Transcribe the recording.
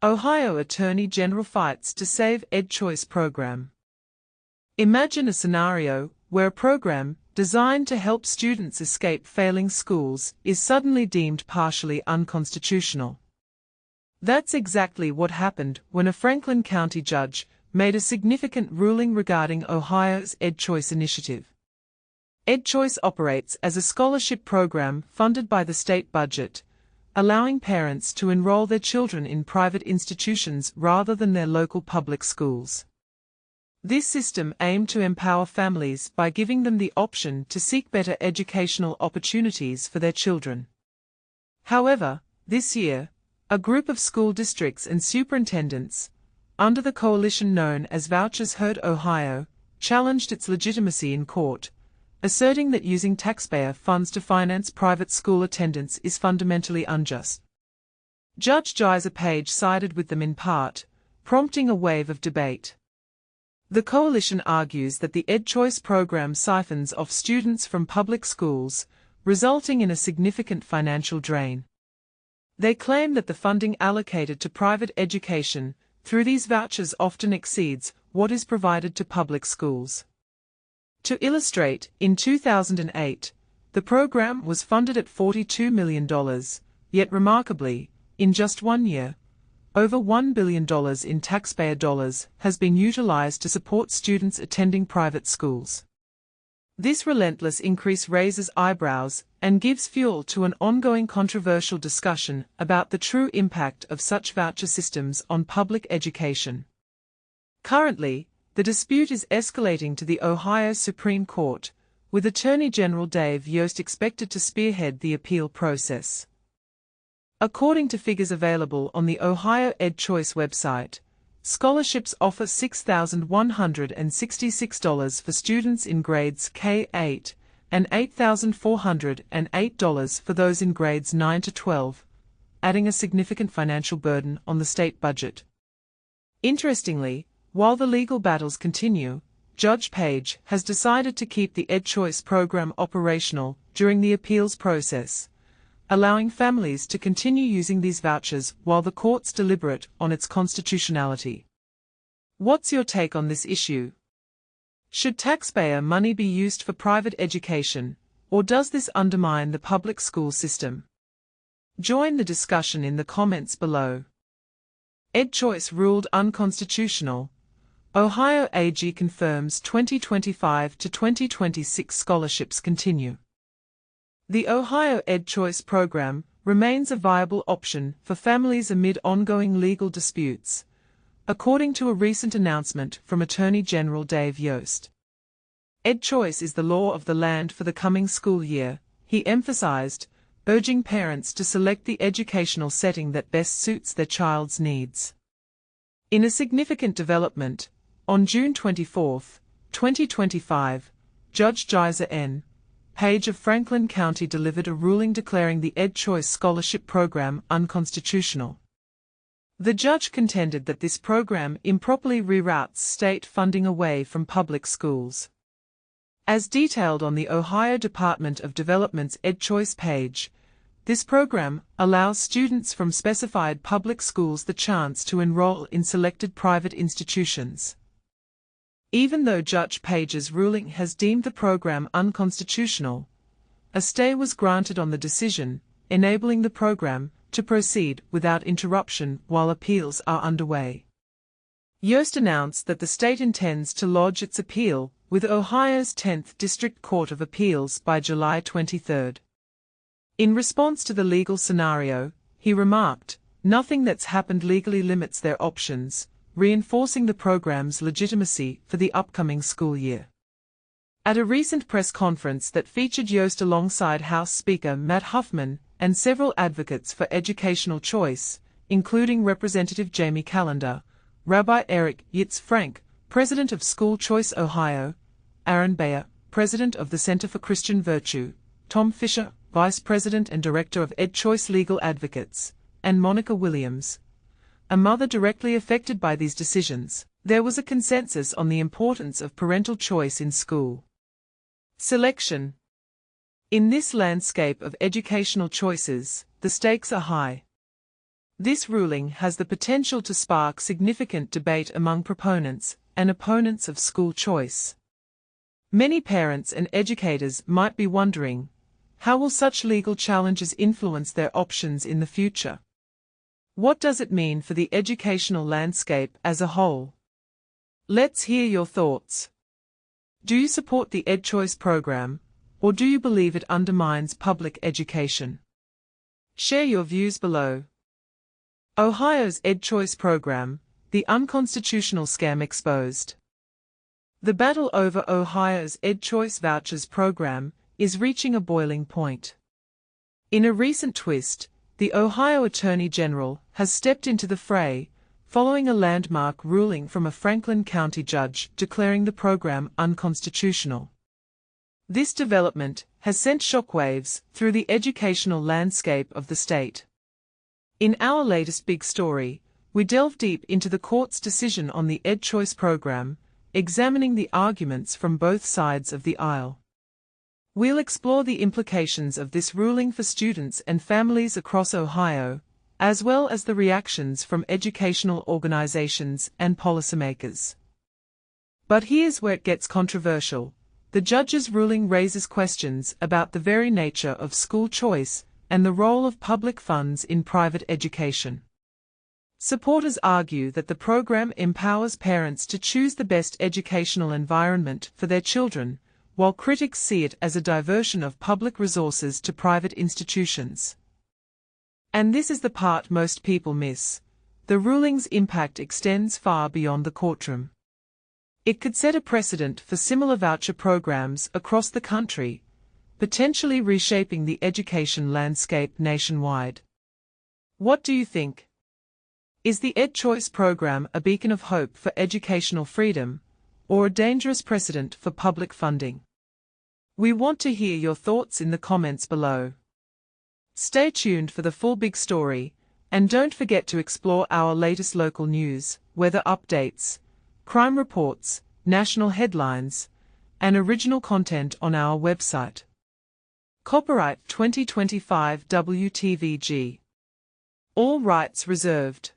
Ohio Attorney General fights to save EdChoice program. Imagine a scenario where a program designed to help students escape failing schools is suddenly deemed partially unconstitutional. That's exactly what happened when a Franklin County judge made a significant ruling regarding Ohio's EdChoice initiative. EdChoice operates as a scholarship program funded by the state budget, allowing parents to enroll their children in private institutions rather than their local public schools. This system aimed to empower families by giving them the option to seek better educational opportunities for their children. However, this year, a group of school districts and superintendents, under the coalition known as Vouchers Hurt Ohio, challenged its legitimacy in court, asserting that using taxpayer funds to finance private school attendance is fundamentally unjust. Judge Jiza Page sided with them in part, prompting a wave of debate. The coalition argues that the EdChoice program siphons off students from public schools, resulting in a significant financial drain. They claim that the funding allocated to private education through these vouchers often exceeds what is provided to public schools. To illustrate, in 2008, the program was funded at $42 million, yet remarkably, in just 1 year, over $1 billion in taxpayer dollars has been utilized to support students attending private schools. This relentless increase raises eyebrows and gives fuel to an ongoing controversial discussion about the true impact of such voucher systems on public education. Currently, the dispute is escalating to the Ohio Supreme Court, with Attorney General Dave Yost expected to spearhead the appeal process. According to figures available on the Ohio EdChoice website, scholarships offer $6,166 for students in grades K-8 and $8,408 for those in grades 9 to 12, adding a significant financial burden on the state budget. Interestingly, while the legal battles continue, Judge Page has decided to keep the EdChoice program operational during the appeals process, allowing families to continue using these vouchers while the courts deliberate on its constitutionality. What's your take on this issue? Should taxpayer money be used for private education, or does this undermine the public school system? Join the discussion in the comments below. EdChoice ruled unconstitutional. Ohio AG confirms 2025 to 2026 scholarships continue. The Ohio EdChoice program remains a viable option for families amid ongoing legal disputes, according to a recent announcement from Attorney General Dave Yost. EdChoice is the law of the land for the coming school year, he emphasized, urging parents to select the educational setting that best suits their child's needs. In a significant development, on June 24, 2025, Judge Jiza N. Page of Franklin County delivered a ruling declaring the EdChoice scholarship program unconstitutional. The judge contended that this program improperly reroutes state funding away from public schools. As detailed on the Ohio Department of Development's EdChoice page, this program allows students from specified public schools the chance to enroll in selected private institutions. Even though Judge Page's ruling has deemed the program unconstitutional, a stay was granted on the decision, enabling the program to proceed without interruption while appeals are underway. Yost announced that the state intends to lodge its appeal with Ohio's 10th District Court of Appeals by July 23. In response to the legal scenario, he remarked, "Nothing that's happened legally limits their options," reinforcing the program's legitimacy for the upcoming school year. At a recent press conference that featured Yost alongside House Speaker Matt Huffman and several advocates for educational choice, including Representative Jamie Callender, Rabbi Eric Yitz Frank, President of School Choice Ohio, Aaron Bayer, President of the Center for Christian Virtue, Tom Fisher, Vice President and Director of EdChoice Legal Advocates, and Monica Williams, a mother directly affected by these decisions, there was a consensus on the importance of parental choice in school selection. In this landscape of educational choices, the stakes are high. This ruling has the potential to spark significant debate among proponents and opponents of school choice. Many parents and educators might be wondering, how will such legal challenges influence their options in the future? What does it mean for the educational landscape as a whole? Let's hear your thoughts. Do you support the EdChoice program, or do you believe it undermines public education? Share your views below. Ohio's EdChoice program, the unconstitutional scam exposed. The battle over Ohio's EdChoice vouchers program is reaching a boiling point. In a recent twist, the Ohio Attorney General has stepped into the fray, following a landmark ruling from a Franklin County judge declaring the program unconstitutional. This development has sent shockwaves through the educational landscape of the state. In our latest big story, we delve deep into the court's decision on the EdChoice program, examining the arguments from both sides of the aisle. We'll explore the implications of this ruling for students and families across Ohio, as well as the reactions from educational organizations and policymakers. But here's where it gets controversial. The judge's ruling raises questions about the very nature of school choice and the role of public funds in private education. Supporters argue that the program empowers parents to choose the best educational environment for their children, while critics see it as a diversion of public resources to private institutions. And this is the part most people miss. The ruling's impact extends far beyond the courtroom. It could set a precedent for similar voucher programs across the country, potentially reshaping the education landscape nationwide. What do you think? Is the EdChoice program a beacon of hope for educational freedom, or a dangerous precedent for public funding? We want to hear your thoughts in the comments below. Stay tuned for the full big story, and don't forget to explore our latest local news, weather updates, crime reports, national headlines, and original content on our website. Copyright 2025 WTVG. All rights reserved.